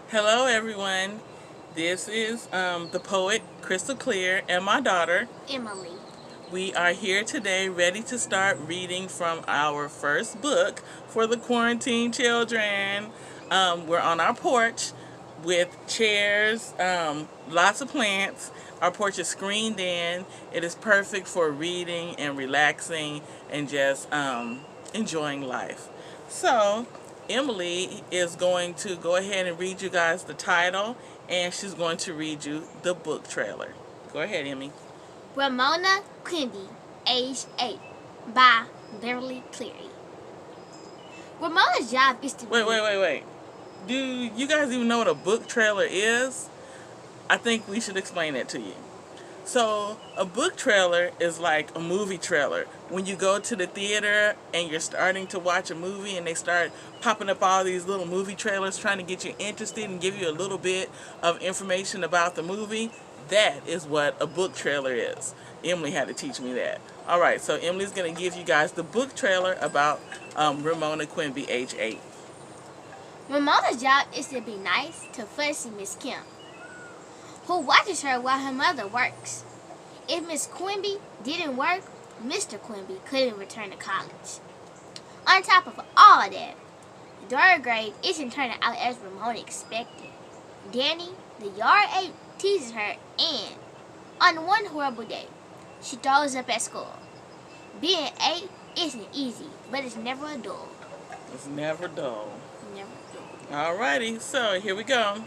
Hello, everyone. This is the poet Crystal Clear and my daughter. Emily. We are here today ready to start reading from our first book for the quarantine children. We're on our porch with chairs, lots of plants. Our porch is screened in. It is perfect for reading and relaxing and just enjoying life. So, Emily is going to go ahead and read you guys the title, and she's going to read you the book trailer. Go ahead, Emmy. Ramona Quimby, age 8, by Beverly Cleary. Ramona's job is to Wait. Do you guys even know what a book trailer is? I think we should explain that to you. So, a book trailer is like a movie trailer. When you go to the theater and you're starting to watch a movie and they start popping up all these little movie trailers trying to get you interested and give you a little bit of information about the movie, that is what a book trailer is. Emily had to teach me that. All right, so Emily's going to give you guys the book trailer about Ramona Quimby, age 8. Ramona's job is to be nice to fussy Miss Kim, who watches her while her mother works. If Miss Quimby didn't work, Mr. Quimby couldn't return to college. On top of all of that, the third grade isn't turning out as Ramona expected. Danny, the yard aide, teases her, and on one horrible day, she throws up at school. Being 8 isn't easy, but it's never a dull. It's never dull. Never dull. Alrighty, so here we go.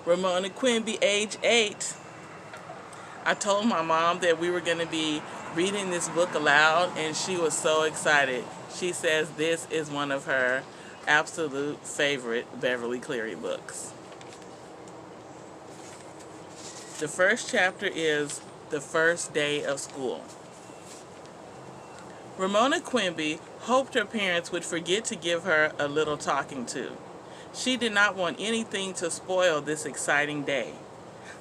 Ramona Quimby, age 8. I told my mom that we were going to be reading this book aloud, and she was so excited. She says this is one of her absolute favorite Beverly Cleary books. The first chapter is The First Day of School. Ramona Quimby hoped her parents would forget to give her a little talking to. She did not want anything to spoil this exciting day.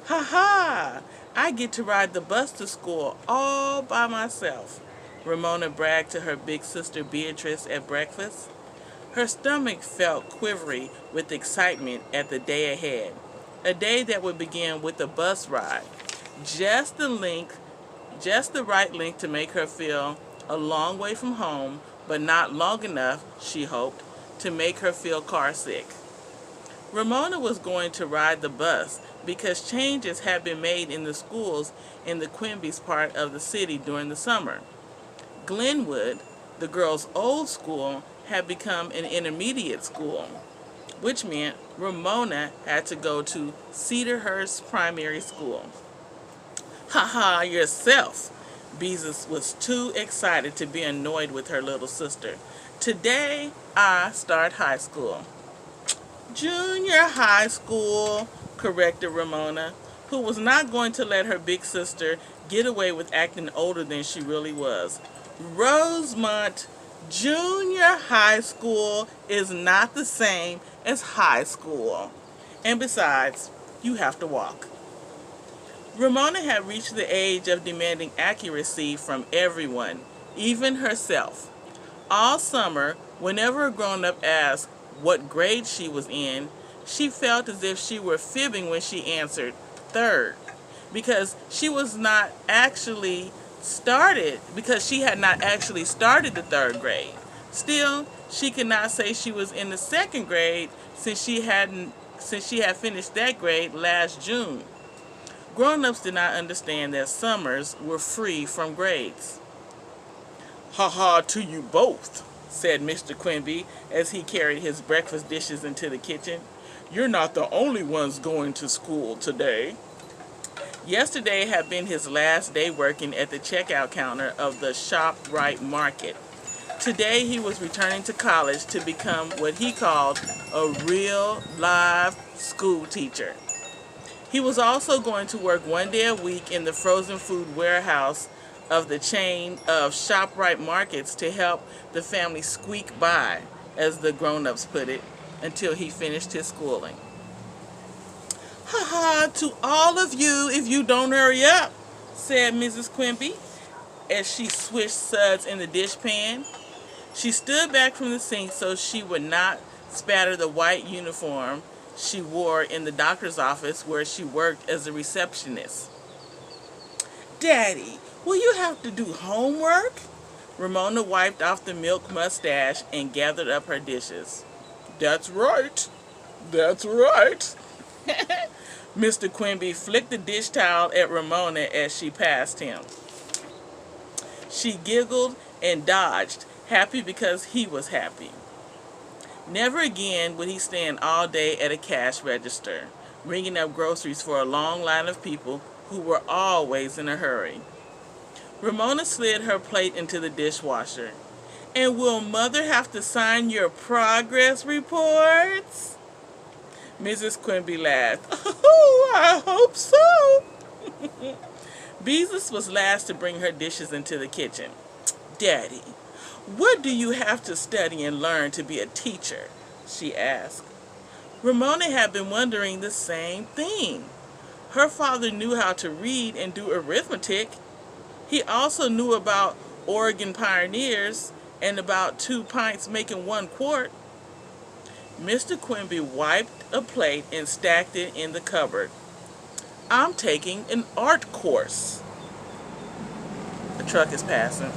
Ha ha! I get to ride the bus to school all by myself, Ramona bragged to her big sister Beatrice at breakfast. Her stomach felt quivery with excitement at the day ahead, a day that would begin with a bus ride, just the right length to make her feel a long way from home, but not long enough, she hoped, to make her feel carsick. Ramona was going to ride the bus because changes had been made in the schools in the Quimby's part of the city during the summer. Glenwood, the girls' old school, had become an intermediate school, which meant Ramona had to go to Cedarhurst Primary School. Ha ha, yourself! Beezus was too excited to be annoyed with her little sister. Today, I start high school. Junior high school, corrected Ramona, who was not going to let her big sister get away with acting older than she really was. Rosemont Junior High School is not the same as high school. And besides, you have to walk. Ramona had reached the age of demanding accuracy from everyone, even herself. All summer, whenever a grown-up asked what grade she was in, she felt as if she were fibbing when she answered third, because she had not actually started the third grade. Still, she could not say she was in the second grade since she had finished that grade last June. Grown-ups did not understand that summers were free from grades. Ha ha to you both, said Mr. Quimby as he carried his breakfast dishes into the kitchen. You're not the only ones going to school today. Yesterday had been his last day working at the checkout counter of the ShopRite Market. Today he was returning to college to become what he called a real live school teacher. He was also going to work one day a week in the frozen food warehouse of the chain of ShopRite Markets to help the family squeak by, as the grown-ups put it, until he finished his schooling. Ha ha to all of you if you don't hurry up, said Mrs. Quimby as she swished suds in the dishpan. She stood back from the sink so she would not spatter the white uniform she wore in the doctor's office where she worked as a receptionist. Daddy, will you have to do homework? Ramona wiped off the milk mustache and gathered up her dishes. That's right. That's right. Mr. Quimby flicked the dish towel at Ramona as she passed him. She giggled and dodged, happy because he was happy. Never again would he stand all day at a cash register, ringing up groceries for a long line of people who were always in a hurry. Ramona slid her plate into the dishwasher. And will Mother have to sign your progress reports? Mrs. Quimby laughed. Oh, I hope so. Beezus was last to bring her dishes into the kitchen. Daddy, what do you have to study and learn to be a teacher? She asked. Ramona had been wondering the same thing. Her father knew how to read and do arithmetic. He also knew about Oregon pioneers and about 2 pints making 1 quart. Mr. Quimby wiped a plate and stacked it in the cupboard. I'm taking an art course. The truck is passing.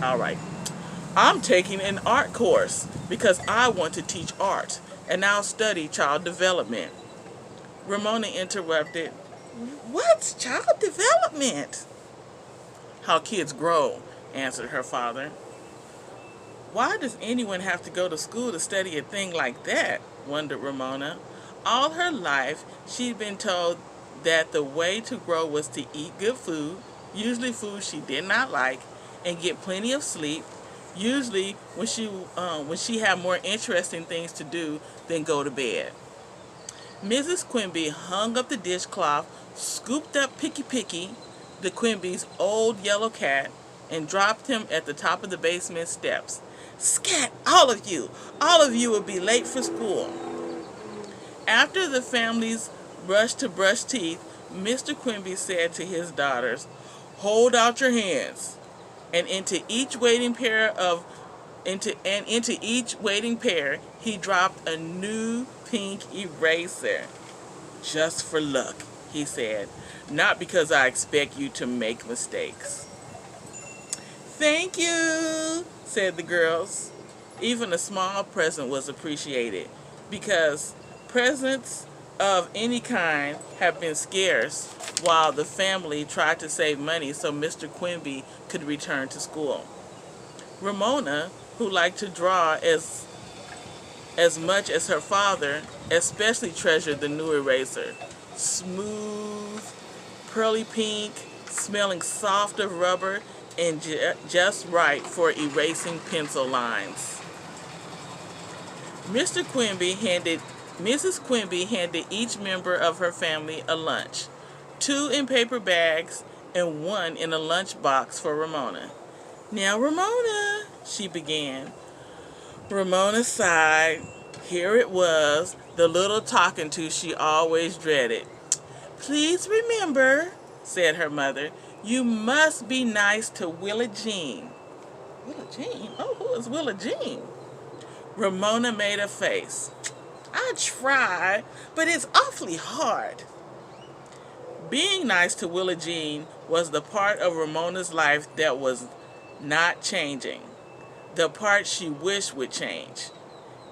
All right. I'm taking an art course because I want to teach art, and I'll study child development. Ramona interrupted. What's child development? How kids grow, answered her father. Why does anyone have to go to school to study a thing like that? Wondered Ramona. All her life, she'd been told that the way to grow was to eat good food, usually food she did not like, and get plenty of sleep, usually when she had more interesting things to do than go to bed. Mrs. Quimby hung up the dishcloth, scooped up Picky Picky, the Quimby's old yellow cat, and dropped him at the top of the basement steps. Scat, all of you! All of you will be late for school. After the families rushed to brush teeth, Mr. Quimby said to his daughters, hold out your hands. And into each waiting pair he dropped a new pink eraser. Just for luck, he said, not because I expect you to make mistakes. Thank you, said the girls. Even a small present was appreciated because presents of any kind have been scarce while the family tried to save money so Mr. Quimby could return to school. Ramona, who liked to draw as much as her father, especially treasured the new eraser. Smooth, pearly pink, smelling soft of rubber, and just right for erasing pencil lines. Mrs. Quimby handed each member of her family a lunch, 2 in paper bags and 1 in a lunch box for Ramona. Now, Ramona, she began. Ramona sighed. Here it was, the little talking to she always dreaded. Please remember, said her mother, you must be nice to Willa Jean. Willa Jean? Oh, who is Willa Jean? Ramona made a face. I try, but it's awfully hard. Being nice to Willa Jean was the part of Ramona's life that was not changing, the part she wished would change.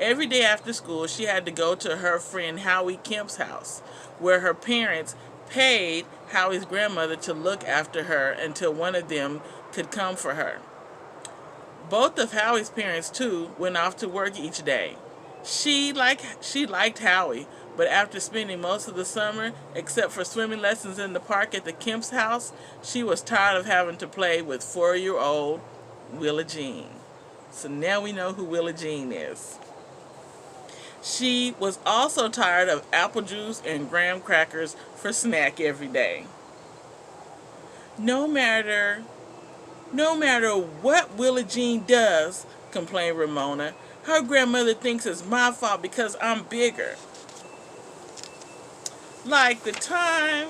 Every day after school, she had to go to her friend Howie Kemp's house, where her parents paid Howie's grandmother to look after her until one of them could come for her. Both of Howie's parents, too, went off to work each day. She liked Howie, but after spending most of the summer, except for swimming lessons in the park at the Kemp's house, she was tired of having to play with 4-year-old Willa Jean. So now we know who Willa Jean is. She was also tired of apple juice and graham crackers for snack every day. No matter what Willa Jean does, complained Ramona, her grandmother thinks it's my fault because I'm bigger. Like the time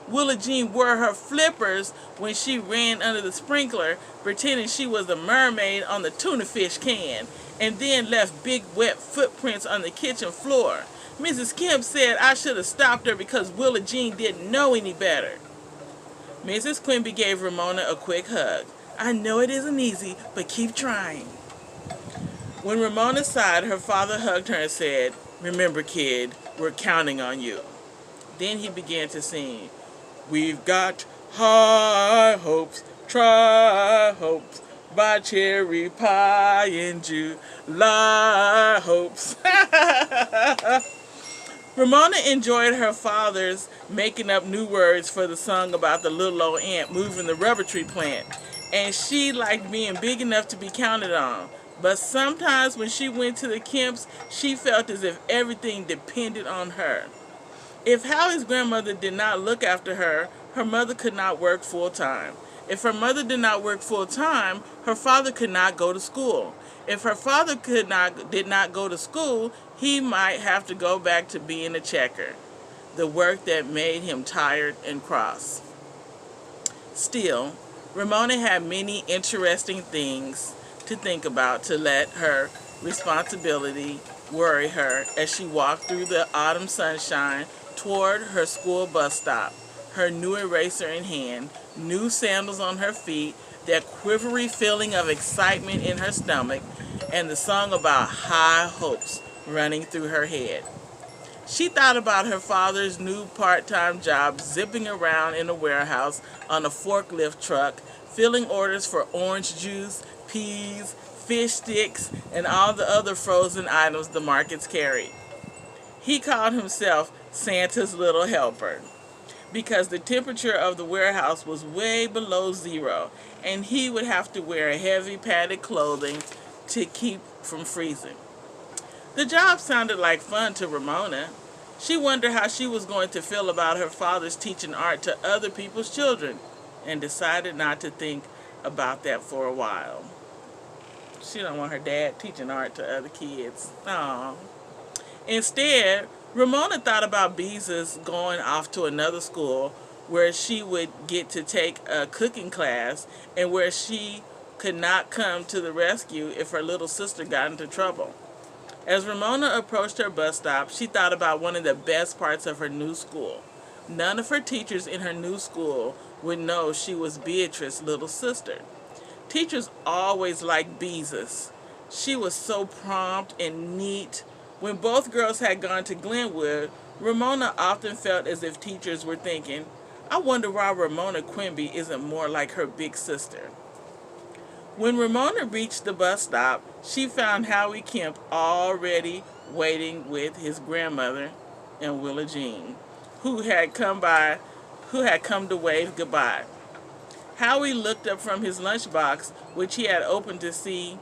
Willa Jean wore her flippers when she ran under the sprinkler, pretending she was a mermaid on the tuna fish can, and then left big wet footprints on the kitchen floor. Mrs. Kemp said I should have stopped her because Willa Jean didn't know any better. Mrs. Quimby gave Ramona a quick hug. I know it isn't easy, but keep trying. When Ramona sighed, her father hugged her and said, remember, kid, we're counting on you. Then he began to sing, we've got high hopes, try hopes, by cherry pie and July hopes. Ramona enjoyed her father's making up new words for the song about the little old ant moving the rubber tree plant, and she liked being big enough to be counted on. But sometimes when she went to the Kemps, she felt as if everything depended on her. If Howie's grandmother did not look after her, her mother could not work full time. If her mother did not work full time, her father could not go to school. If her father did not go to school, he might have to go back to being a checker, the work that made him tired and cross. Still, Ramona had many interesting things to think about to let her responsibility worry her as she walked through the autumn sunshine toward her school bus stop, her new eraser in hand, new sandals on her feet, that quivery feeling of excitement in her stomach, and the song about high hopes running through her head. She thought about her father's new part-time job zipping around in a warehouse on a forklift truck, filling orders for orange juice, peas, fish sticks, and all the other frozen items the markets carried. He called himself Santa's little helper because the temperature of the warehouse was way below zero, and he would have to wear heavy padded clothing to keep from freezing. The job sounded like fun to Ramona. She wondered how she was going to feel about her father's teaching art to other people's children, and decided not to think about that for a while. She don't want her dad teaching art to other kids. Aww. Instead, Ramona thought about Beezus going off to another school where she would get to take a cooking class and where she could not come to the rescue if her little sister got into trouble. As Ramona approached her bus stop, she thought about one of the best parts of her new school. None of her teachers in her new school would know she was Beatrice's little sister. Teachers always liked Beezus. She was so prompt and neat. When both girls had gone to Glenwood, Ramona often felt as if teachers were thinking, I wonder why Ramona Quimby isn't more like her big sister. When Ramona reached the bus stop, she found Howie Kemp already waiting with his grandmother and Willa Jean, who had come to wave goodbye. Howie looked up from his lunchbox, which he had opened to see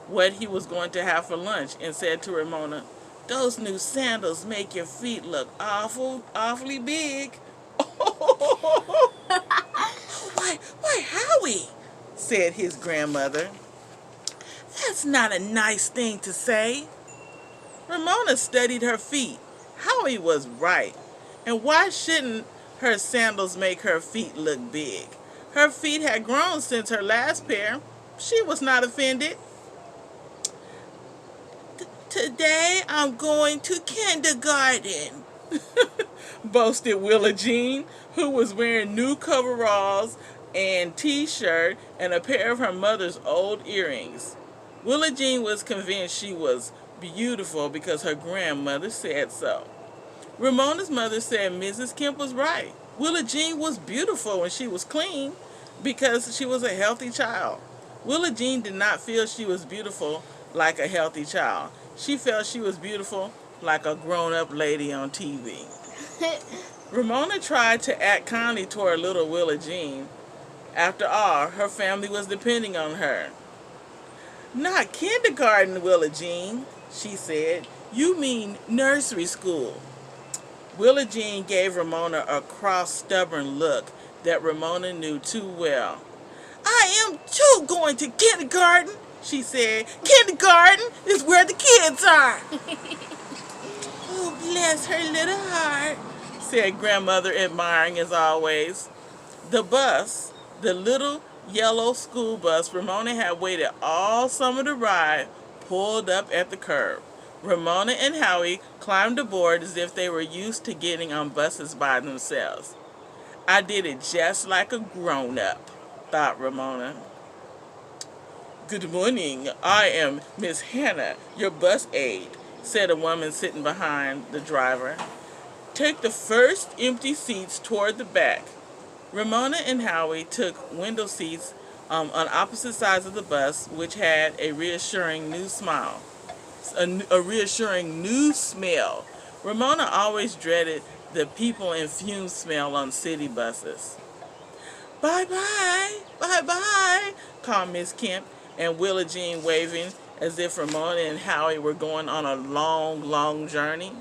what he was going to have for lunch, and said to Ramona, those new sandals make your feet look awfully big. Why, Howie, said his grandmother. That's not a nice thing to say. Ramona studied her feet. Howie was right. And why shouldn't her sandals make her feet look big? Her feet had grown since her last pair. She was not offended. Today I'm going to kindergarten, boasted Willa Jean, who was wearing new coveralls and t-shirt and a pair of her mother's old earrings. Willa Jean was convinced she was beautiful because her grandmother said so. Ramona's mother said Mrs. Kemp was right. Willa Jean was beautiful when she was clean because she was a healthy child. Willa Jean did not feel she was beautiful like a healthy child. She felt she was beautiful like a grown-up lady on TV. Ramona tried to act kindly toward little Willa Jean. After all, her family was depending on her. Not kindergarten, Willa Jean, she said. You mean nursery school. Willa Jean gave Ramona a cross, stubborn look that Ramona knew too well. I am too going to kindergarten, she said. Kindergarten is where the kids are. Oh, bless her little heart, said grandmother, admiring as always. The bus, the little yellow school bus Ramona had waited all summer to ride, pulled up at the curb. Ramona and Howie climbed aboard as if they were used to getting on buses by themselves. I did it just like a grown-up, thought Ramona. Good morning. I am Miss Hannah, your bus aide, said a woman sitting behind the driver. Take the first empty seats toward the back. Ramona and Howie took window seats on opposite sides of the bus, which had a reassuring new smile. A reassuring new smell. Ramona always dreaded the people and fume smell on city buses. Bye-bye, bye-bye, called Miss Kemp and Willa Jean waving as if Ramona and Howie were going on a long, long journey.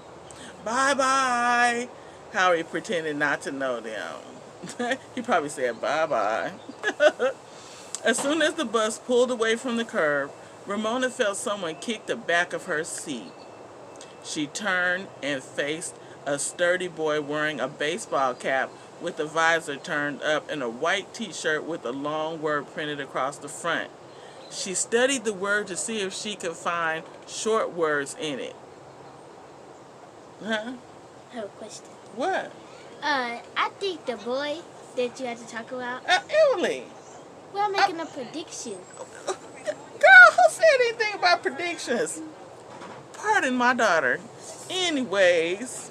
Bye-bye. Howie pretended not to know them. He probably said bye-bye. As soon as the bus pulled away from the curb, Ramona felt someone kick the back of her seat. She turned and faced a sturdy boy wearing a baseball cap with the visor turned up and a white t-shirt with a long word printed across the front. She studied the word to see if she could find short words in it. Huh? I have a question. What? I think the boy that you had to talk about. Emily. Well, I'm making a prediction. Girl, who said anything about predictions? Pardon my daughter. Anyways,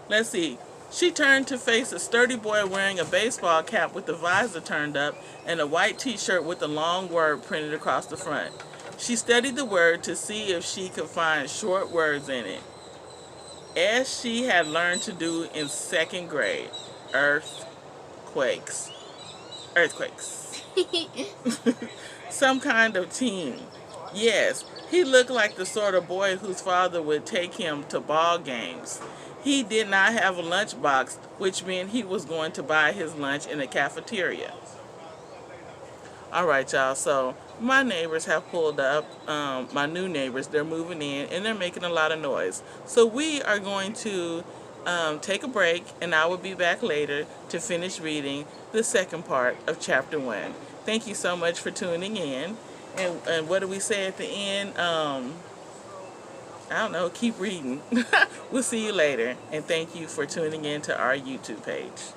let's see. She turned to face a sturdy boy wearing a baseball cap with the visor turned up and a white t-shirt with a long word printed across the front. She studied the word to see if she could find short words in it, as she had learned to do in second grade. Earthquakes. Some kind of team. Yes, he looked like the sort of boy whose father would take him to ball games. He did not have a lunchbox, which meant he was going to buy his lunch in the cafeteria. All right, y'all, so my neighbors have pulled up, my new neighbors. They're moving in, and they're making a lot of noise. So we are going to take a break, and I will be back later to finish reading the second part of Chapter 1. Thank you so much for tuning in. And what do we say at the end? I don't know, keep reading. We'll see you later, and thank you for tuning in to our YouTube page.